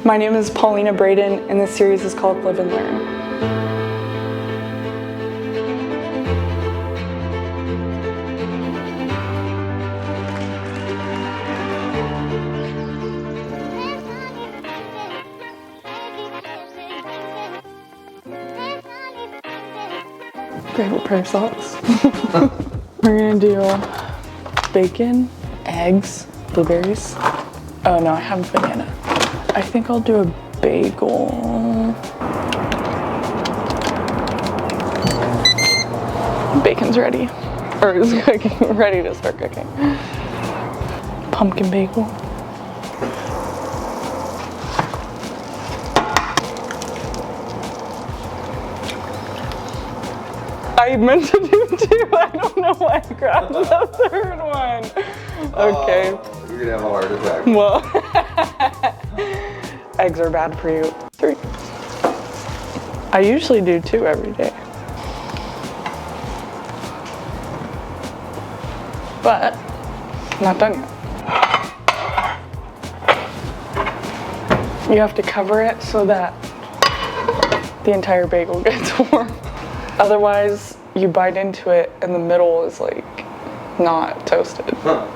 My name is Paulina Braden, and this series is called Live and Learn. Favorite pair of socks. We're gonna do bacon, eggs, blueberries. Oh no, I have a banana. I think I'll do a bagel. Bacon's ready. Or is cooking, ready to start cooking. Pumpkin bagel. I meant to do two. I don't know why I grabbed the third one. Okay. You're gonna have a heart attack. Well, eggs are bad for you. 3. I usually do 2 every day. But, not done yet. You have to cover it so that the entire bagel gets warm. Otherwise, you bite into it and the middle is like not toasted. Huh.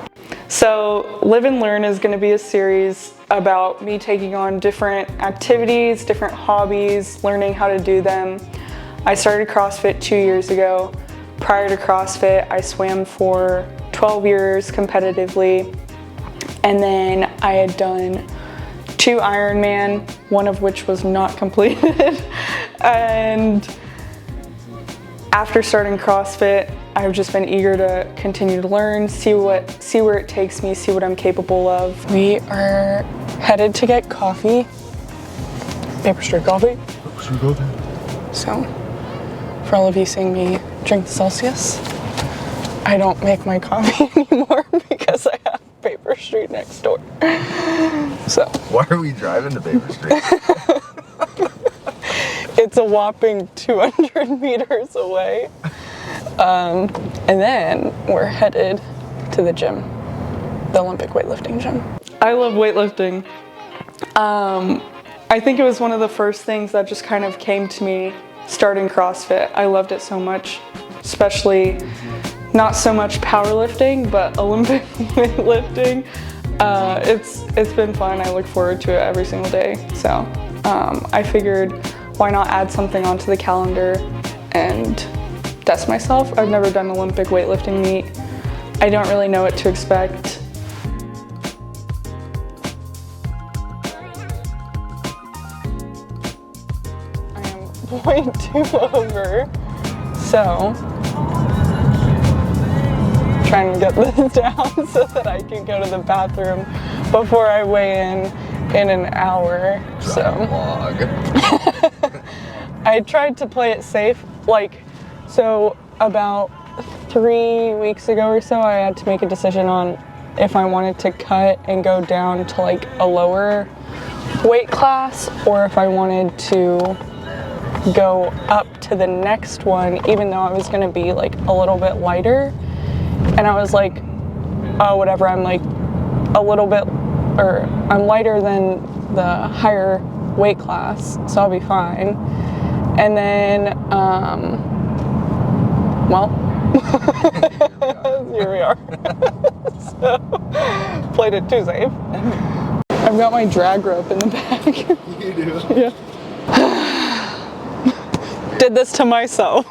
So Live and Learn is going to be a series about me taking on different activities, different hobbies, learning how to do them. I started CrossFit 2 years ago. Prior to CrossFit, I swam for 12 years competitively. And then I had done 2 Ironman, one of which was not completed. And after starting CrossFit, I've just been eager to continue to learn, see where it takes me, see what I'm capable of. We are headed to get coffee, Paper Street coffee. So, for all of you seeing me drink the Celsius, I don't make my coffee anymore because I have Paper Street next door. So. Why are we driving to Paper Street? It's a whopping 200 meters away. And then we're headed to the gym, the Olympic Weightlifting gym. I love weightlifting. I think it was one of the first things that just kind of came to me starting CrossFit. I loved it so much, especially not so much powerlifting, but Olympic weightlifting. It's been fun. I look forward to it every single day. So I figured, why not add something onto the calendar and test myself? I've never done Olympic weightlifting meet. I don't really know what to expect. I am 0.2 over, so trying to get this down so that I can go to the bathroom before I weigh in an hour. I tried to play it safe. So about 3 weeks ago or so, I had to make a decision on if I wanted to cut and go down to like a lower weight class, or if I wanted to go up to the next one, even though I was going to be like a little bit lighter. And I was like, oh, whatever, I'm like a little bit, or I'm lighter than the higher weight class, so I'll be fine. And then, well, here we are. So, played it too safe. I've got my drag rope in the back. You do? Yeah. Did this to myself.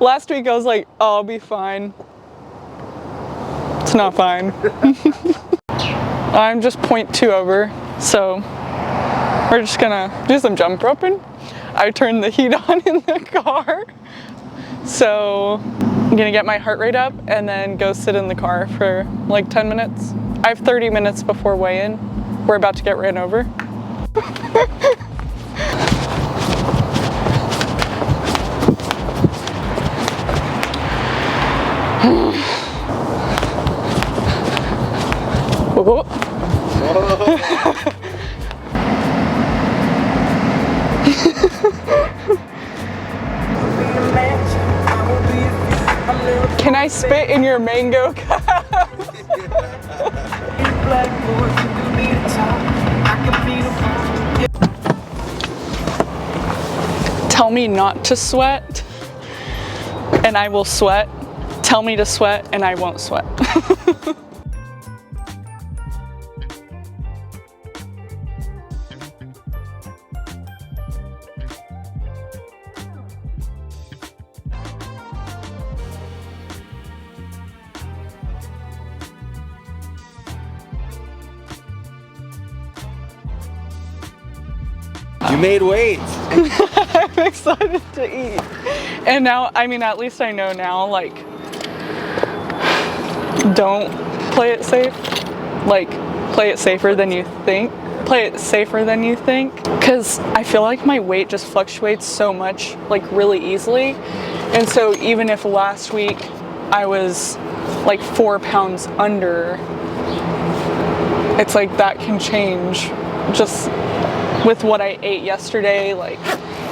Last week I was like, oh, I'll be fine. It's not fine. I'm just 0.2 over, so we're just gonna do some jump roping. I turned the heat on in the car, so I'm gonna get my heart rate up and then go sit in the car for like 10 minutes. I have 30 minutes before weigh-in. We're about to get ran over. Can I spit in your mango cup? me not to sweat and I will sweat. Tell me to sweat and I won't sweat. You made weight. I'm excited to eat. And now, I mean, at least I know now, like, don't play it safe. Like, play it safer than you think. Play it safer than you think. Because I feel like my weight just fluctuates so much, like, really easily. And so even if last week I was like 4 pounds under, it's like that can change just with what I ate yesterday. Like,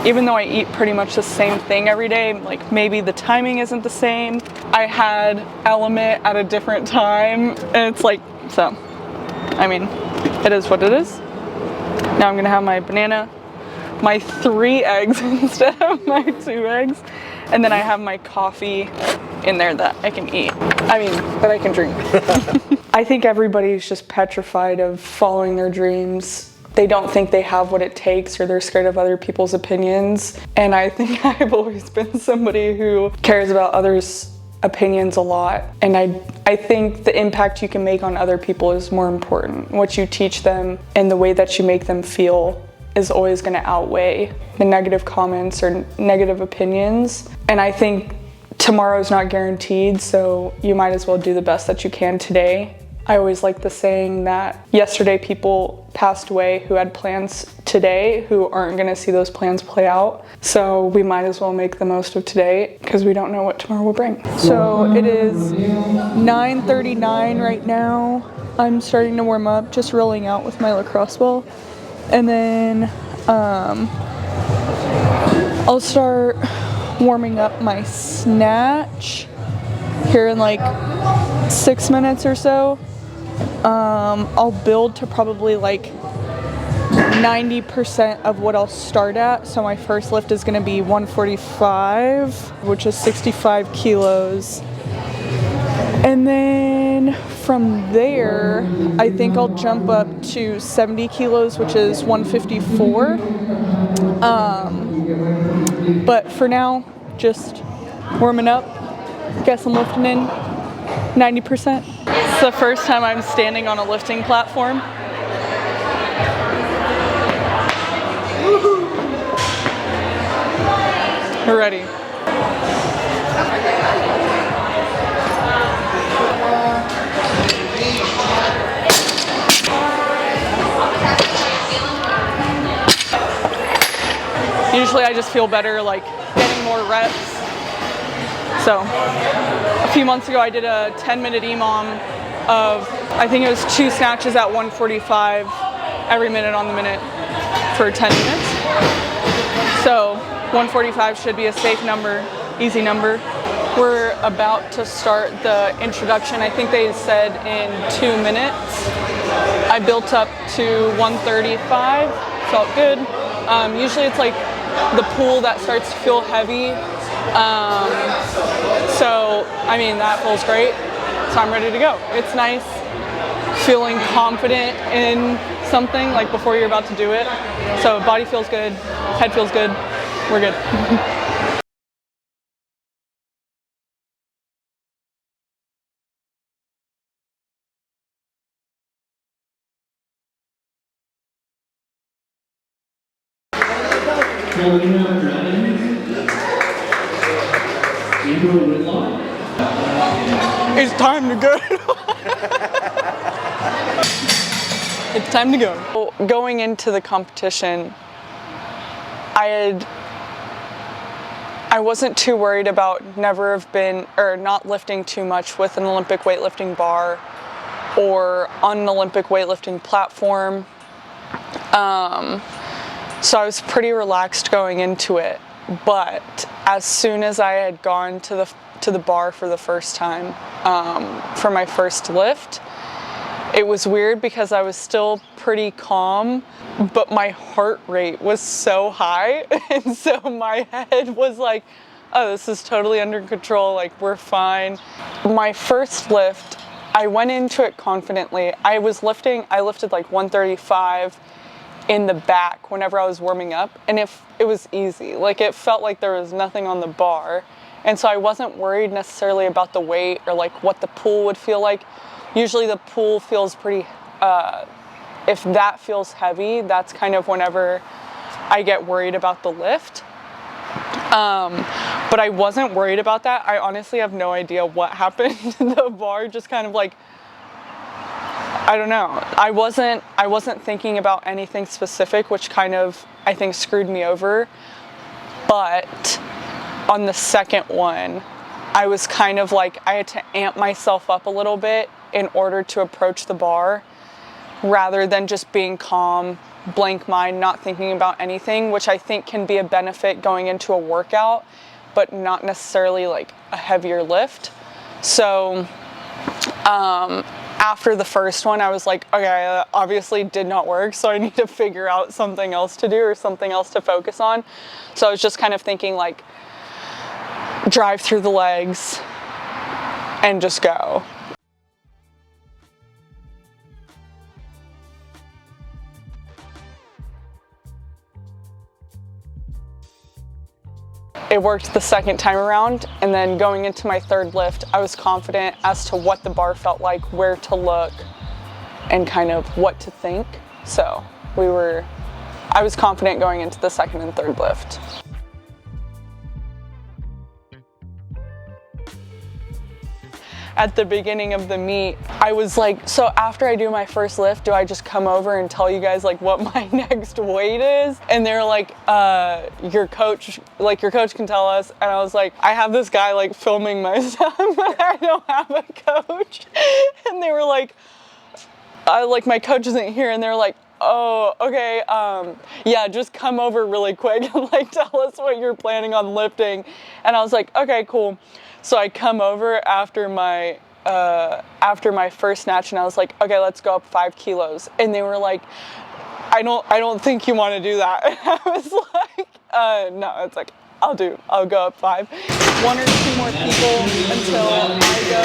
even though I eat pretty much the same thing every day, like maybe the timing isn't the same. I had Element at a different time, and it's like, so, I mean, it is what it is. Now I'm gonna have my banana, my 3 eggs instead of my 2 eggs, and then I have my coffee in there that I can eat. I mean, that I can drink. I think everybody's just petrified of following their dreams. They don't think they have what it takes, or they're scared of other people's opinions. And I think I've always been somebody who cares about others' opinions a lot. And I think the impact you can make on other people is more important. What you teach them and the way that you make them feel is always going to outweigh the negative comments or negative opinions. And I think tomorrow's not guaranteed, so you might as well do the best that you can today. I always like the saying that yesterday people passed away who had plans today who aren't going to see those plans play out. So we might as well make the most of today because we don't know what tomorrow will bring. So it is 9:39 right now. I'm starting to warm up, just rolling out with my lacrosse ball. And then I'll start warming up my snatch here in like 6 minutes or so. I'll build to probably like 90% of what I'll start at. So my first lift is going to be 145, which is 65 kilos. And then from there, I think I'll jump up to 70 kilos, which is 154. But for now, just warming up. Guess I'm lifting in 90%. It's the first time I'm standing on a lifting platform. We're ready. Usually I just feel better like getting more reps. So a few months ago I did a 10-minute EMOM of, I think it was 2 snatches at 145 every minute on the minute for 10 minutes. So 145 should be a safe number, easy number. We're about to start the introduction. I think they said in 2 minutes. I built up to 135, felt good. Usually it's like the pool that starts to feel heavy. So, I mean, that feels great. So I'm ready to go. It's nice feeling confident in something like before you're about to do it. So body feels good, head feels good, we're good. It's time to go. It's time to go. Going into the competition, I wasn't too worried about not lifting too much with an Olympic weightlifting bar or on an Olympic weightlifting platform. So I was pretty relaxed going into it. But as soon as I had gone to the bar for the first time, for my first lift, It was weird because I was still pretty calm, but my heart rate was so high. And so my head was like, oh, this is totally under control. Like, we're fine. My first lift, I went into it confidently. I lifted like 135 in the back whenever I was warming up. And it was easy. Like, it felt like there was nothing on the bar. And so I wasn't worried necessarily about the weight or like what the pull would feel like. Usually the pull feels pretty, if that feels heavy, that's kind of whenever I get worried about the lift. But I wasn't worried about that. I honestly have no idea what happened. The bar just kind of like, I don't know. I wasn't thinking about anything specific, which kind of, I think, screwed me over. But on the second one, I was kind of like, I had to amp myself up a little bit in order to approach the bar rather than just being calm, blank mind, not thinking about anything, which I think can be a benefit going into a workout, but not necessarily like a heavier lift. So after the first one, I was like, okay, that obviously did not work, so I need to figure out something else to do or something else to focus on. So I was just kind of thinking like, drive through the legs and just go. It worked the second time around, and then going into my third lift, I was confident as to what the bar felt like, where to look, and kind of what to think. So I was confident going into the second and third lift. At the beginning of the meet, I was like, so after I do my first lift, do I just come over and tell you guys like what my next weight is? And they're like, your coach can tell us. And I was like, I have this guy like filming my stuff, but I don't have a coach. And they were like, my coach isn't here. And they're like, oh, okay, yeah, just come over really quick and like tell us what you're planning on lifting. And I was like, okay, cool. So I come over after my first snatch, and I was like, okay, let's go up 5 kilos. And they were like, I don't think you want to do that. And I was like, no, it's like, I'll go up 5. 1 or 2 more people until I go.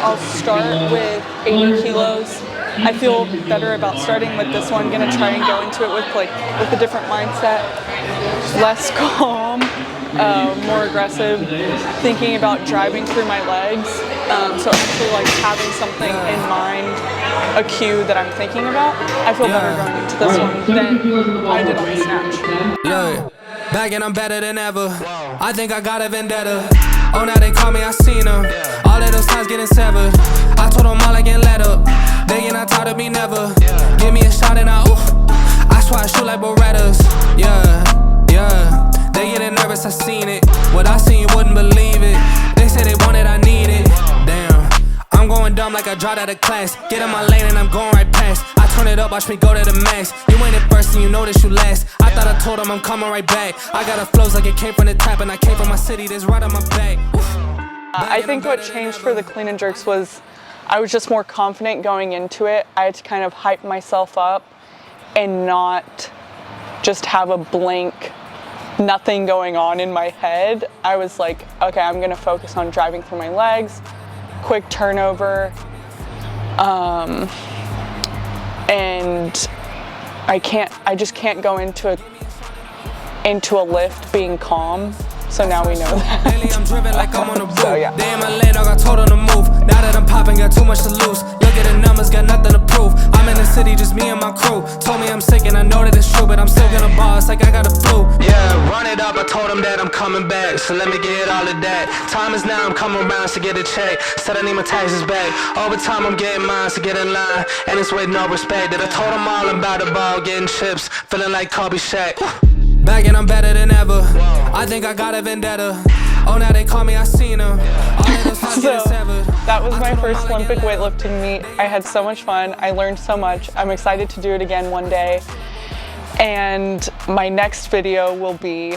I'll start with 80 kilos. I feel better about starting with this one. Gonna try and go into it with a different mindset, less calm, more aggressive, thinking about driving through my legs. So actually like having something in mind, a cue that I'm thinking about. I feel better going into this one than I did on the snatch. Look, back and I'm better than ever. I think I got a vendetta. Oh, now they call me, I seen them. All of those times getting severed. I told them all I can let up. They get not tired of me never. Give me a shot and I swear I shoot like Berettas. Yeah. They getting nervous, I seen it. What I seen, you wouldn't believe it. They say they want it, I need it. Damn, I'm going dumb like I dropped out of class. Get in my lane and I'm going right past. I turn it up, watch me go to the max. You ain't it first and you know that you last. I thought I told them I'm coming right back. I got a flows like it came from the tap, and I came from my city, that's right on my back. I think what changed for the clean and jerks was I was just more confident going into it. I had to kind of hype myself up and not just have a blank, nothing going on in my head. I was like, okay, I'm gonna focus on driving through my legs, quick turnover, and I just can't go into a lift being calm. So now we know that. Lately I'm driven like I'm on the roof. So, yeah. They in my lane, I got told on the move. Now that I'm popping, got too much to lose. Look at the numbers, got nothing to prove. I'm in the city, just me and my crew. Told me I'm sick and I know that it's true, but I'm still gonna boss like I got a flu. Yeah, run it up, I told them that I'm coming back. So let me get all of that. Time is now, I'm coming around to get a check. Said I need my taxes back. Over time I'm getting mine to get in line. And it's with no respect that I told them all about the ball, getting chips. Feeling like Kobe Shaq. Back and I'm better than ever. I think I got a vendetta. Oh, now they call me, I seen them. So that was my first Olympic weightlifting meet. I had so much fun. I learned so much. I'm excited to do it again one day. And my next video will be